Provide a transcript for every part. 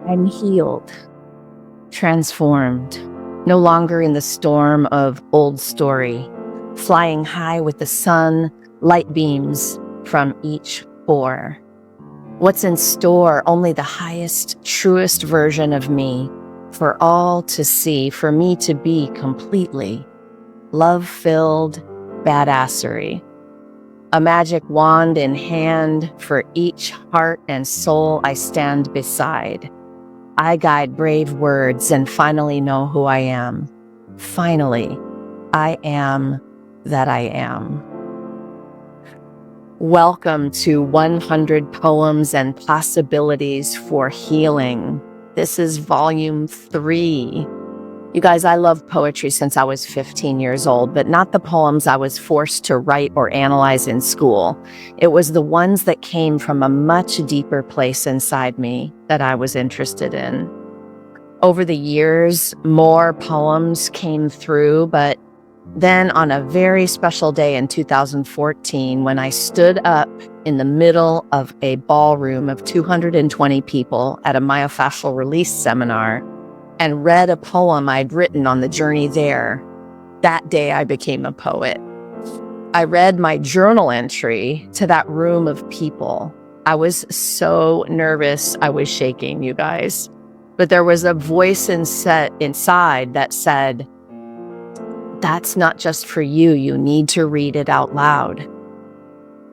I'm healed, transformed, no longer in the storm of old story, flying high with the sun, light beams from each pore. What's in store? Only the highest, truest version of me, for all to see, for me to be completely love-filled badassery. A magic wand in hand for each heart and soul I stand beside. I guide brave words and finally know who I am. Finally, I am that I am. Welcome to 100 Poems and Possibilities for Healing. This is volume 3. You guys, I love poetry since I was 15 years old, but not the poems I was forced to write or analyze in school. It was the ones that came from a much deeper place inside me that I was interested in. Over the years, more poems came through, but then on a very special day in 2014, when I stood up in the middle of a ballroom of 220 people at a myofascial release seminar and read a poem I'd written on the journey there, that day I became a poet. I read my journal entry to that room of people. I was so nervous, I was shaking, you guys. But there was a voice inside that said, "That's not just for you, you need to read it out loud."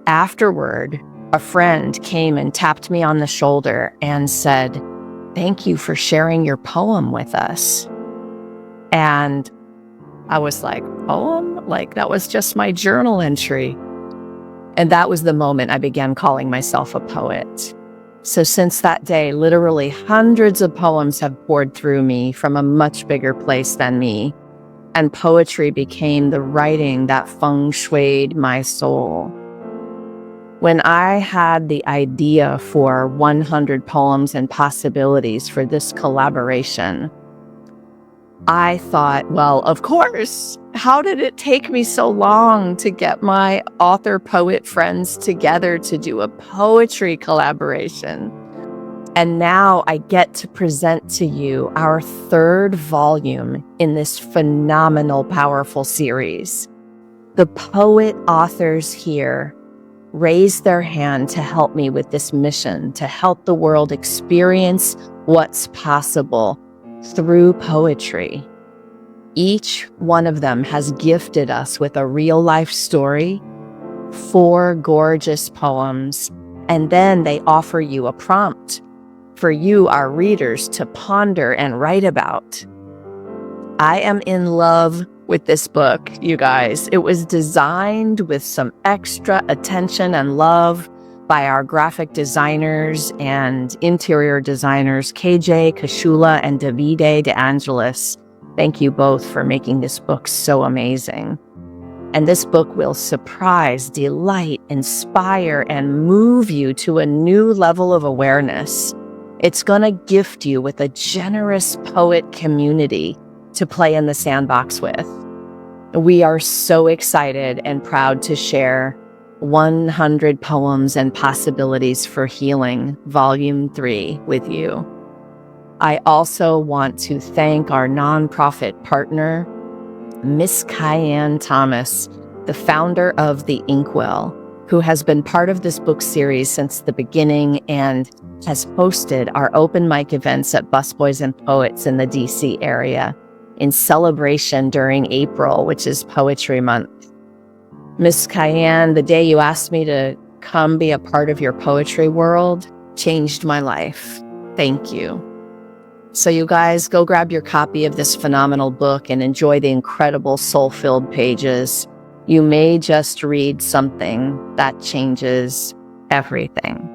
Afterward, a friend came and tapped me on the shoulder and said, "Thank you for sharing your poem with us." And I was like, poem? Like, that was just my journal entry. And that was the moment I began calling myself a poet. So since that day, literally hundreds of poems have poured through me from a much bigger place than me. And poetry became the writing that feng shuied my soul. When I had the idea for 100 Poems and Possibilities for this collaboration, I thought, well, of course, how did it take me so long to get my author-poet friends together to do a poetry collaboration? And now I get to present to you our 3rd volume in this phenomenal, powerful series. The poet authors here raise their hand to help me with this mission, to help the world experience what's possible through poetry. Each one of them has gifted us with a real-life story, 4 gorgeous poems, and then they offer you a prompt for you, our readers, to ponder and write about. I am in love with this book, you guys. It was designed with some extra attention and love by our graphic designers and interior designers, KJ Kashula and Davide De Angelis. Thank you both for making this book so amazing. And this book will surprise, delight, inspire, and move you to a new level of awareness. It's going to gift you with a generous poet community to play in the sandbox with. We are so excited and proud to share 100 Poems and Possibilities for Healing, Volume 3 with you. I also want to thank our nonprofit partner, Miss Kyanne Thomas, the founder of The Inkwell, who has been part of this book series since the beginning and has hosted our open mic events at Busboys and Poets in the DC area in celebration during April, which is Poetry Month. Miss Kyanne, the day you asked me to come be a part of your poetry world changed my life. Thank you. So you guys, go grab your copy of this phenomenal book and enjoy the incredible soul-filled pages. You may just read something that changes everything.